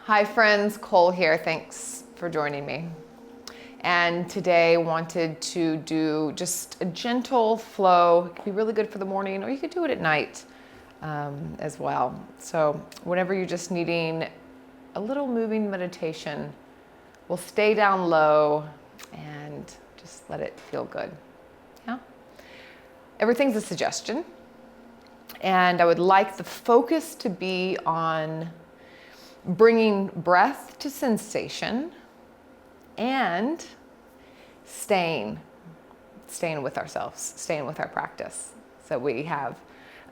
Hi friends, Cole here. Thanks for joining me. And today wanted to do just a gentle flow. It can be really good for the morning, or you could do it at night as well. So whenever you're just needing a little moving meditation, we'll stay down low and just let it feel good. Yeah. Everything's a suggestion. And I would like the focus to be on bringing breath to sensation and staying with ourselves, staying with our practice. So we have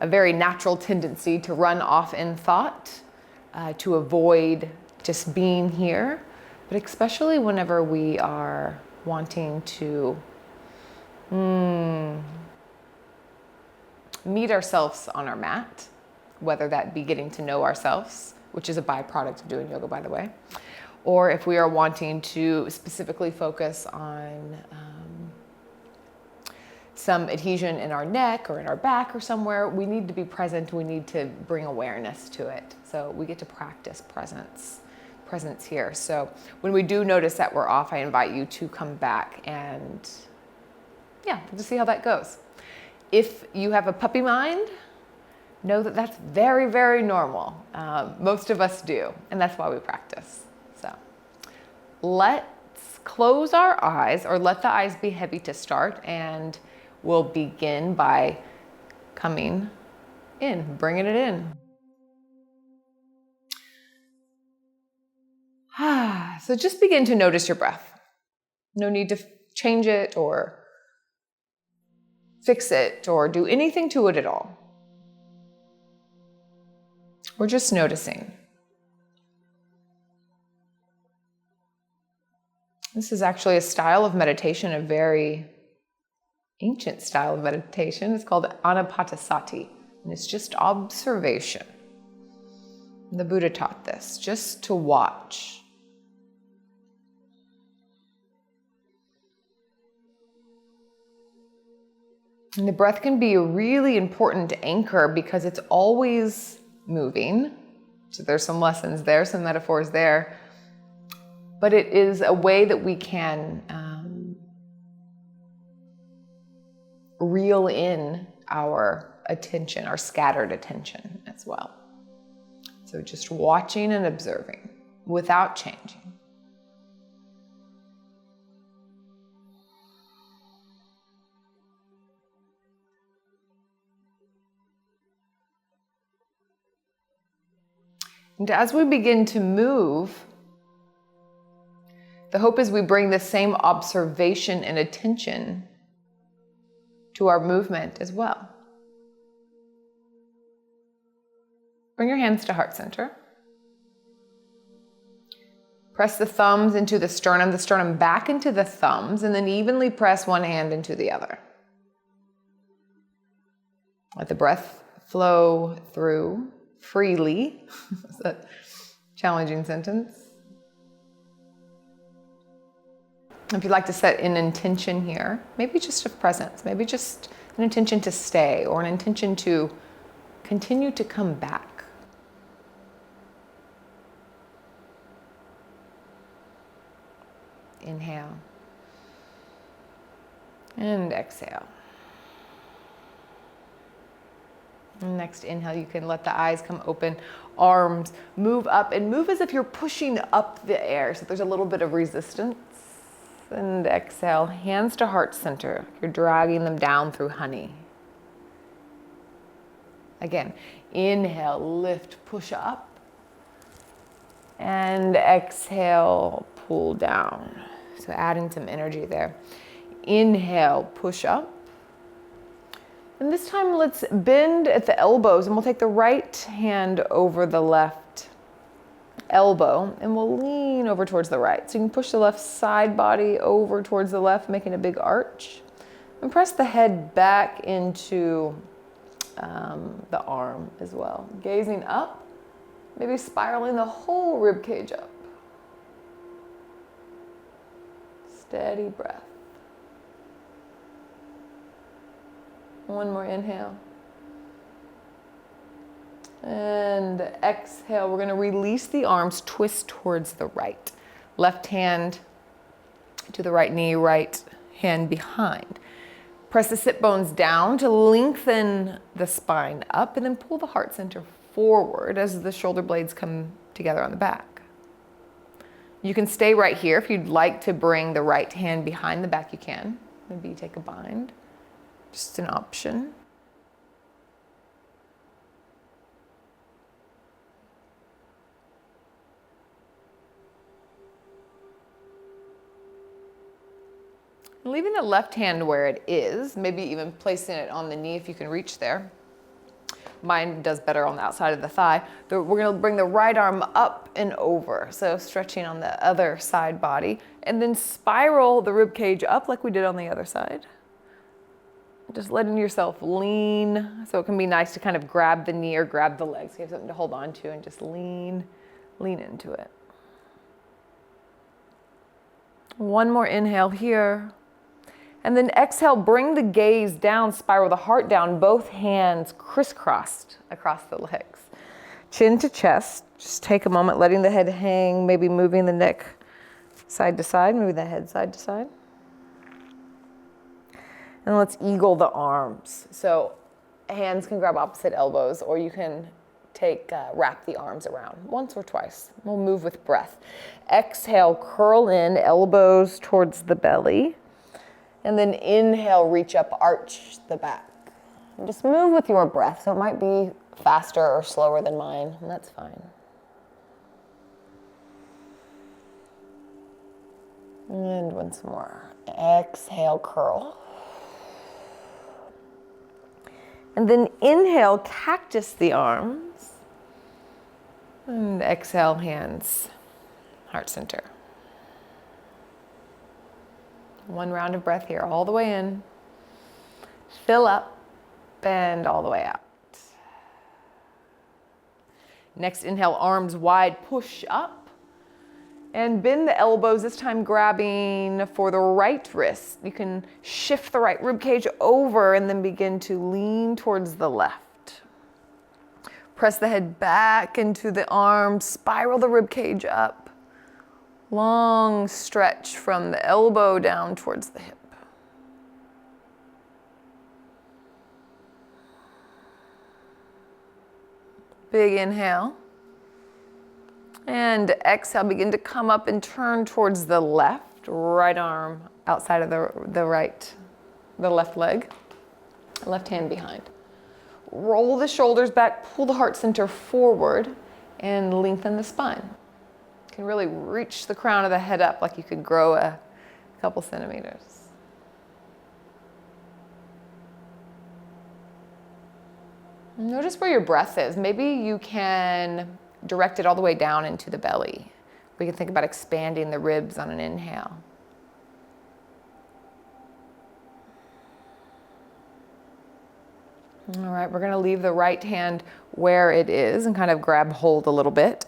a very natural tendency to run off in thought, to avoid just being here, but especially whenever we are wanting to meet ourselves on our mat, whether that be getting to know ourselves, which is a byproduct of doing yoga, by the way, or if we are wanting to specifically focus on some adhesion in our neck or in our back or somewhere, we need to be present. We need to bring awareness to it. So we get to practice presence here. So when we do notice that we're off, I invite you to come back and to see how that goes. If you have a puppy mind, know that that's very, very normal. Most of us do, and that's why we practice. So let's close our eyes, or let the eyes be heavy to start, and we'll begin by coming in, bringing it in. So just begin to notice your breath. No need to change it or fix it or do anything to it at all. We're just noticing. This is actually a style of meditation, a very ancient style of meditation. It's called anapatasati, and it's just observation. The Buddha taught this, just to watch. And the breath can be a really important anchor because it's always moving. So there's some lessons there, some metaphors there. But it is a way that we can reel in our attention, our scattered attention as well. So just watching and observing without changing. And as we begin to move, the hope is we bring the same observation and attention to our movement as well. Bring your hands to heart center. Press the thumbs into the sternum back into the thumbs, and then evenly press one hand into the other. Let the breath flow through freely. That's a challenging sentence. If you'd like to set an intention here, maybe just of presence, maybe just an intention to stay, or an intention to continue to come back. Inhale and exhale. Next inhale, you can let the eyes come open, arms move up, and move as if you're pushing up the air. So there's a little bit of resistance. And exhale, hands to heart center. You're dragging them down through honey. Again, inhale, lift, push up. And exhale, pull down. So adding some energy there. Inhale, push up. And this time let's bend at the elbows, and we'll take the right hand over the left elbow, and we'll lean over towards the right. So you can push the left side body over towards the left, making a big arch, and press the head back into the arm as well. Gazing up, maybe spiraling the whole rib cage up. Steady breath. One more inhale. And exhale, we're gonna release the arms, twist towards the right. Left hand to the right knee, right hand behind. Press the sit bones down to lengthen the spine up, and then pull the heart center forward as the shoulder blades come together on the back. You can stay right here. If you'd like to bring the right hand behind the back, you can. Maybe you take a bind, just an option. Leaving the left hand where it is, maybe even placing it on the knee if you can reach there. Mine does better on the outside of the thigh. We're gonna bring the right arm up and over, so stretching on the other side body, and then spiral the rib cage up like we did on the other side. Just letting yourself lean, so it can be nice to kind of grab the knee or grab the legs. So you have something to hold on to and just lean into it. One more inhale here. And then exhale, bring the gaze down, spiral the heart down, both hands crisscrossed across the legs. Chin to chest, just take a moment, letting the head hang, maybe moving the neck side to side, maybe the head side to side. And let's eagle the arms. So hands can grab opposite elbows, or you can wrap the arms around once or twice. We'll move with breath. Exhale, curl in, elbows towards the belly. And then inhale, reach up, arch the back. And just move with your breath. So it might be faster or slower than mine, and that's fine. And once more. Exhale, curl. And then inhale, cactus the arms. And exhale, hands, heart center. One round of breath here, all the way in. Fill up and all the way out. Next inhale, arms wide, push up. And bend the elbows, this time grabbing for the right wrist. You can shift the right rib cage over and then begin to lean towards the left. Press the head back into the arms, spiral the rib cage up. Long stretch from the elbow down towards the hip. Big inhale. And exhale, begin to come up and turn towards the left. Right arm outside of the left leg. Left hand behind. Roll the shoulders back, pull the heart center forward, and lengthen the spine. You can really reach the crown of the head up like you could grow a couple centimeters. Notice where your breath is. Maybe you can direct it all the way down into the belly. We can think about expanding the ribs on an inhale. All right, we're gonna leave the right hand where it is and kind of grab hold a little bit.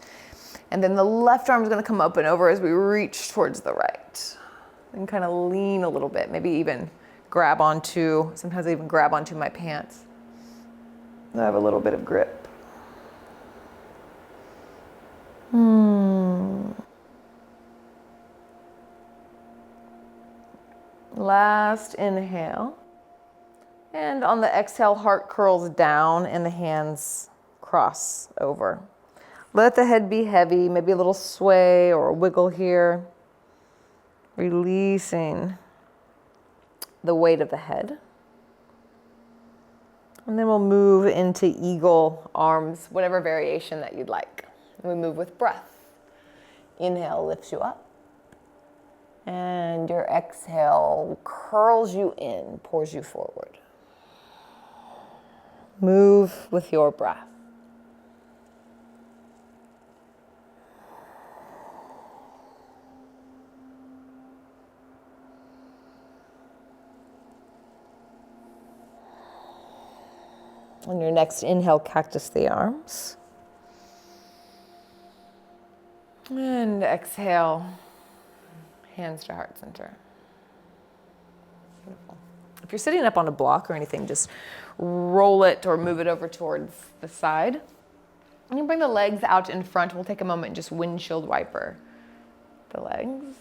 And then the left arm is gonna come up and over as we reach towards the right. And kind of lean a little bit, maybe even sometimes I even grab onto my pants. I have a little bit of grip. Last inhale. And on the exhale, heart curls down and the hands cross over. Let the head be heavy, maybe a little sway or a wiggle here. Releasing the weight of the head. And then we'll move into eagle arms, whatever variation that you'd like. And we move with breath. Inhale lifts you up. And your exhale curls you in, pours you forward. Move with your breath. On your next inhale, cactus the arms. And exhale, hands to heart center. Beautiful. If you're sitting up on a block or anything, just roll it or move it over towards the side. And you bring the legs out in front. We'll take a moment and just windshield wiper the legs.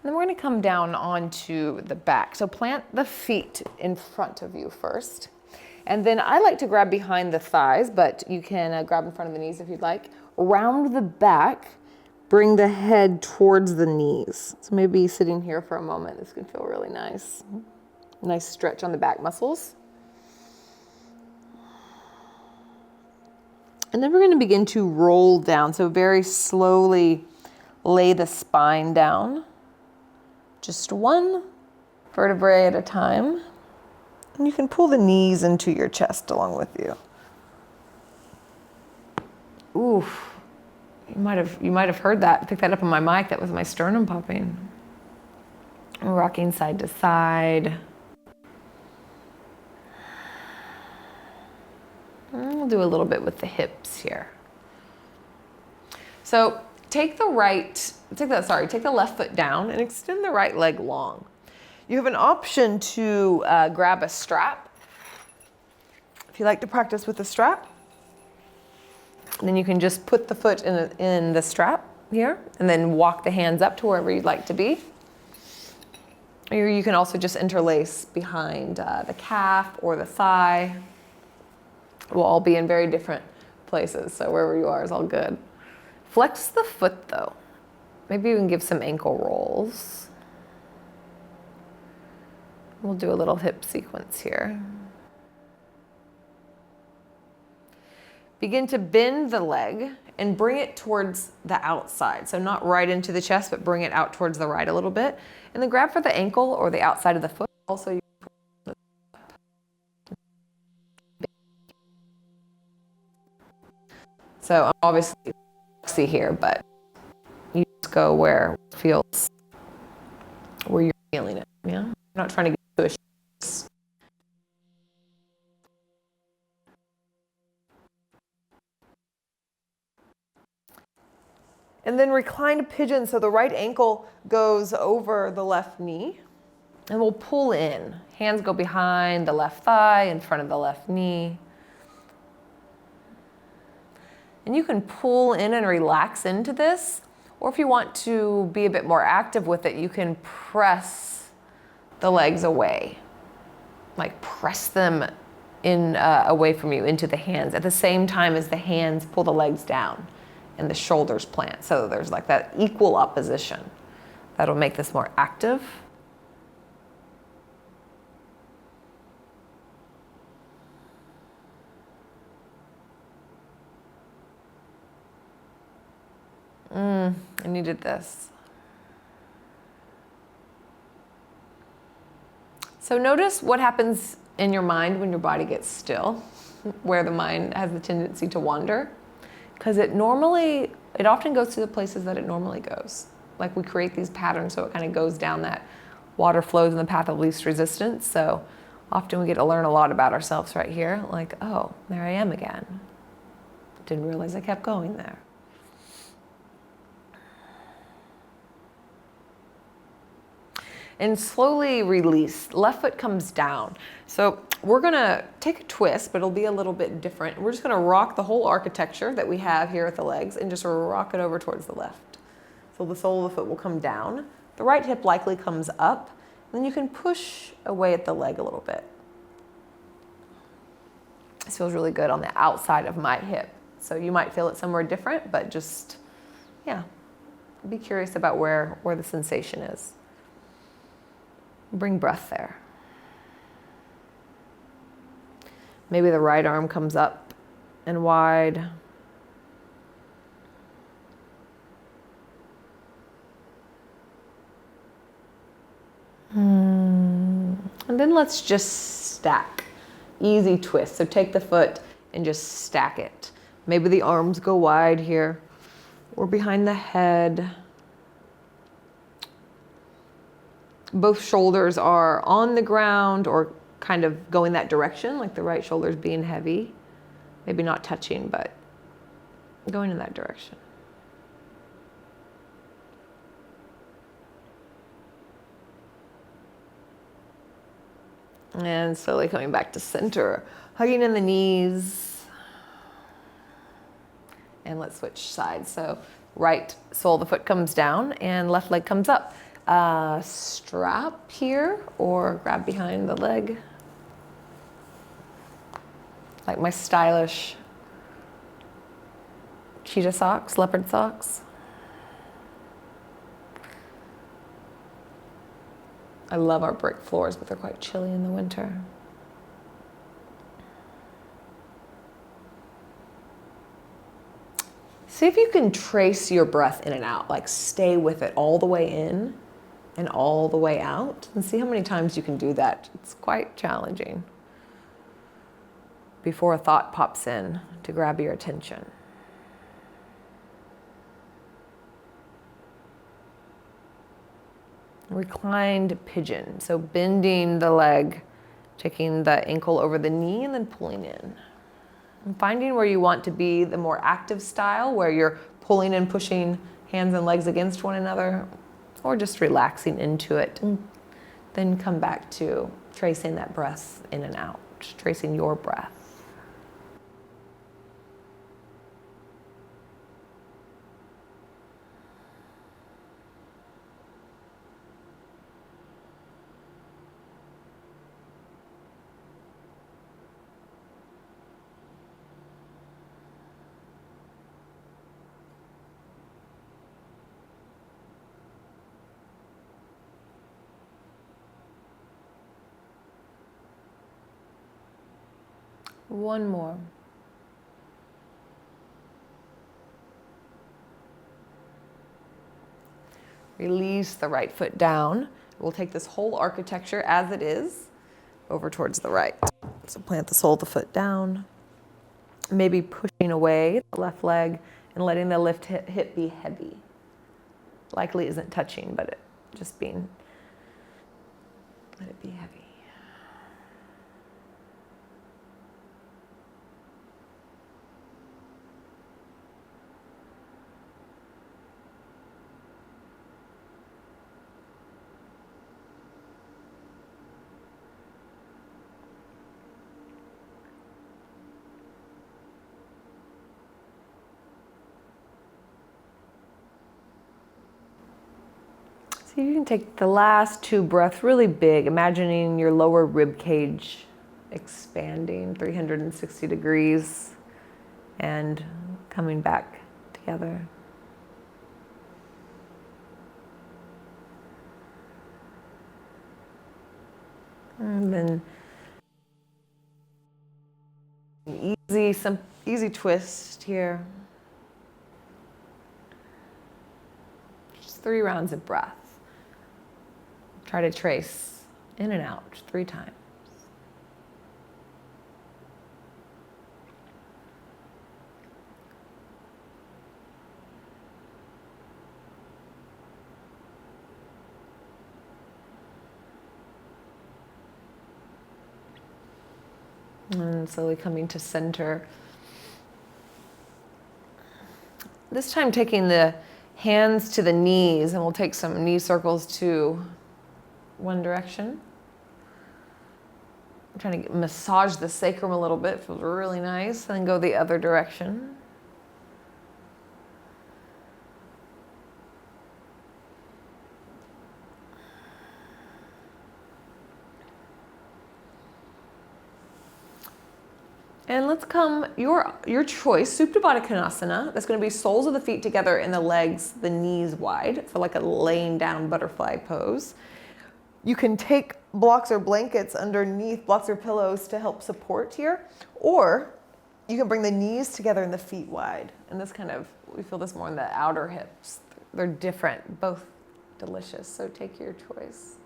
Then we're going to come down onto the back. So plant the feet in front of you first. And then I like to grab behind the thighs, but you can grab in front of the knees if you'd like. Round the back, bring the head towards the knees. So maybe sitting here for a moment. This can feel really nice. Nice stretch on the back muscles. And then we're going to begin to roll down. So very slowly lay the spine down. Just one vertebrae at a time. And you can pull the knees into your chest along with you. Oof. You might have heard that. Picked that up on my mic. That was my sternum popping. Rocking side to side. And we'll do a little bit with the hips here. So take the left foot down and extend the right leg long. You have an option to grab a strap. If you like to practice with a strap, then you can just put the foot in the strap here and then walk the hands up to wherever you'd like to be. Or you can also just interlace behind the calf or the thigh. We'll all be in very different places, so wherever you are is all good. Flex the foot though. Maybe you can give some ankle rolls. We'll do a little hip sequence here. Begin to bend the leg and bring it towards the outside. So not right into the chest, but bring it out towards the right a little bit. And then grab for the ankle or the outside of the foot. Also, so I'm obviously flexy here, but you just go where it feels, where you're feeling it. Yeah, I'm not trying to get to a shift. And then reclined pigeon, so the right ankle goes over the left knee, and we'll pull in. Hands go behind the left thigh, in front of the left knee. And you can pull in and relax into this, or if you want to be a bit more active with it, you can press the legs away. Like press them in away from you into the hands at the same time as the hands pull the legs down and the shoulders plant. So there's like that equal opposition. That'll make this more active. I needed this. So notice what happens in your mind when your body gets still, where the mind has the tendency to wander. Because it often goes to the places that it normally goes. Like we create these patterns so it kind of goes down that water flows in the path of least resistance. So often we get to learn a lot about ourselves right here. Like, oh, there I am again. Didn't realize I kept going there. And slowly release. Left foot comes down. So we're gonna take a twist, but it'll be a little bit different. We're just gonna rock the whole architecture that we have here at the legs and just rock it over towards the left. So the sole of the foot will come down. The right hip likely comes up. And then you can push away at the leg a little bit. This feels really good on the outside of my hip. So you might feel it somewhere different, but just, yeah, be curious about where the sensation is. Bring breath there. Maybe the right arm comes up and wide. And then let's just stack. Easy twist. So take the foot and just stack it. Maybe the arms go wide here or behind the head. Both shoulders are on the ground or kind of going that direction, like the right shoulder's being heavy. Maybe not touching, but going in that direction. And slowly coming back to center, hugging in the knees. And let's switch sides. So right sole of the foot comes down and left leg comes up. Strap here or grab behind the leg. Like my stylish cheetah socks, leopard socks. I love our brick floors, but they're quite chilly in the winter. See if you can trace your breath in and out, like stay with it all the way in and all the way out, and see how many times you can do that. It's quite challenging before a thought pops in to grab your attention. Reclined pigeon. So bending the leg, taking the ankle over the knee and then pulling in. And finding where you want to be, the more active style, where you're pulling and pushing hands and legs against one another, or just relaxing into it. And then come back to tracing that breath in and out, tracing your breath. One more. Release the right foot down. We'll take this whole architecture as it is over towards the right. So plant the sole of the foot down, maybe pushing away the left leg and letting the left hip be heavy. Likely isn't touching, but it just being, let it be heavy. So you can take the last two breaths really big, imagining your lower rib cage expanding 360 degrees and coming back together. And then easy twist here. Just 3 rounds of breath. Try to trace in and out 3 times. And slowly coming to center. This time taking the hands to the knees, and we'll take some knee circles to one direction. I'm trying to massage the sacrum a little bit, feels really nice, and then go the other direction. And let's come, your choice, Supta Baddha Konasana. That's going to be soles of the feet together and the legs, the knees wide, for like a laying down butterfly pose. You can take blocks or blankets underneath, blocks or pillows to help support here, or you can bring the knees together and the feet wide. And this kind of, we feel this more in the outer hips. They're different, both delicious, so take your choice.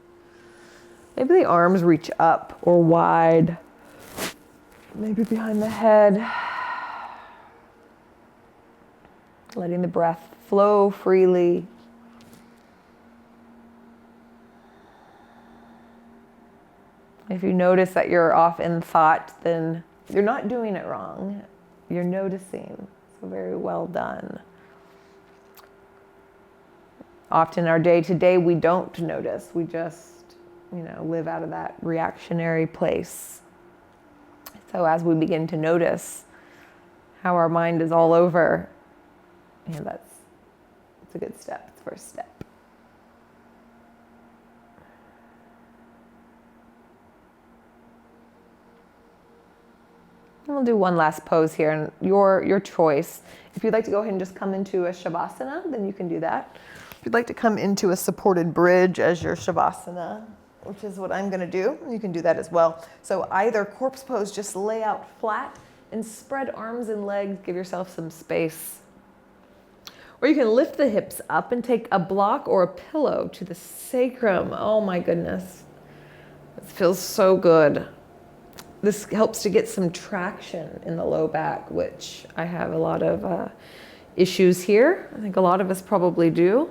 Maybe the arms reach up or wide, maybe behind the head. Letting the breath flow freely. If you notice that you're off in thought, then you're not doing it wrong. You're noticing. So very well done. Often our day-to-day, we don't notice. We just live out of that reactionary place. So as we begin to notice how our mind is all over, that's a good step. It's the first step. And we'll do one last pose here, and your choice. If you'd like to go ahead and just come into a Shavasana, then you can do that. If you'd like to come into a supported bridge as your Shavasana, which is what I'm going to do, you can do that as well. So either corpse pose, just lay out flat and spread arms and legs, give yourself some space. Or you can lift the hips up and take a block or a pillow to the sacrum. Oh my goodness. It feels so good. This helps to get some traction in the low back, which I have a lot of issues here. I think a lot of us probably do.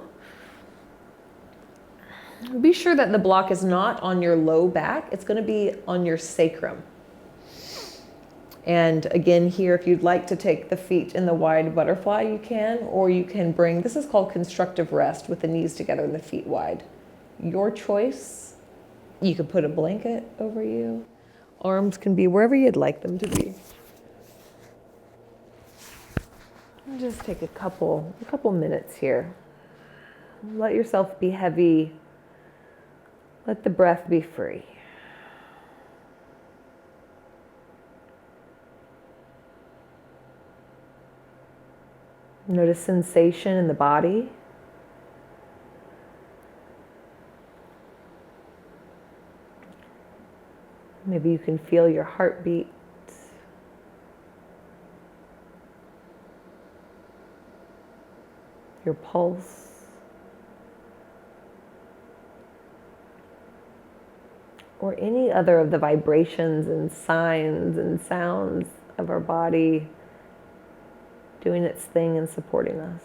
Be sure that the block is not on your low back. It's going to be on your sacrum. And again here, if you'd like to take the feet in the wide butterfly, you can, or you can bring, this is called constructive rest with the knees together and the feet wide. Your choice. You could put a blanket over you. Arms can be wherever you'd like them to be. And just take a couple minutes here. Let yourself be heavy. Let the breath be free. Notice sensation in the body. Maybe you can feel your heartbeat. Your pulse. Or any other of the vibrations and signs and sounds of our body doing its thing and supporting us.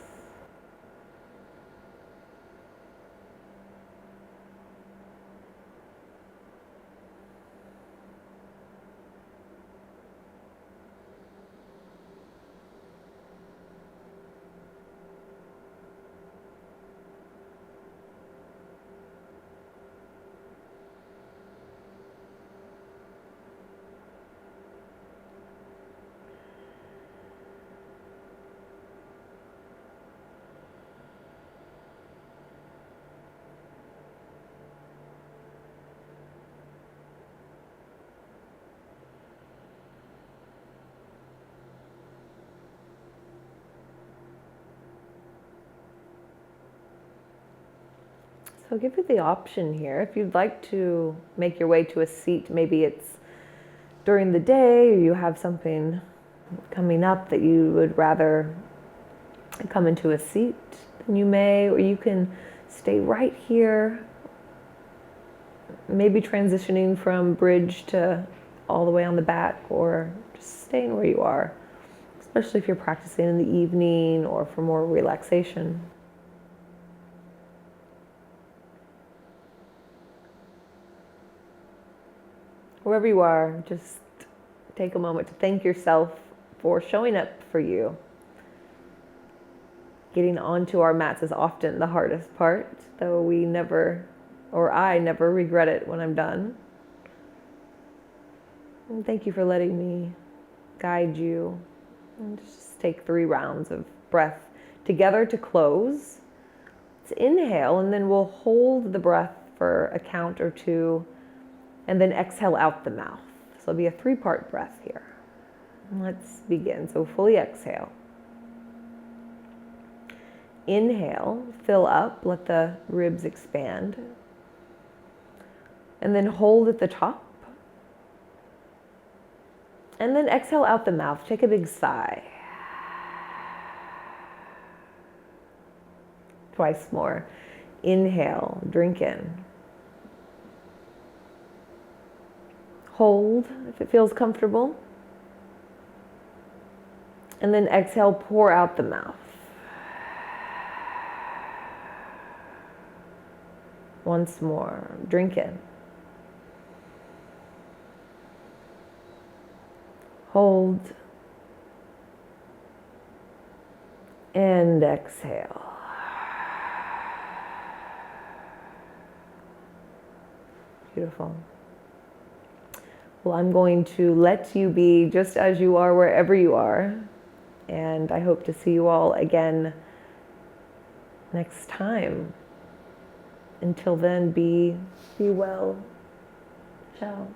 So give you the option here. If you'd like to make your way to a seat, maybe it's during the day or you have something coming up that you would rather come into a seat, then you may, or you can stay right here, maybe transitioning from bridge to all the way on the back, or just staying where you are, especially if you're practicing in the evening or for more relaxation. Wherever you are, just take a moment to thank yourself for showing up for you. Getting onto our mats is often the hardest part, though we never, or I never regret it when I'm done. And thank you for letting me guide you. And just take 3 rounds of breath together to close. Let's inhale, and then we'll hold the breath for a count or 2. And then exhale out the mouth. So it'll be a 3-part breath here. Let's begin. So fully exhale. Inhale, fill up, let the ribs expand. And then hold at the top. And then exhale out the mouth. Take a big sigh. Twice more. Inhale, drink in. Hold if it feels comfortable. And then exhale, pour out the mouth. Once more, drink in. Hold. And exhale. Beautiful. Well, I'm going to let you be just as you are wherever you are. And I hope to see you all again next time. Until then, be well. Ciao.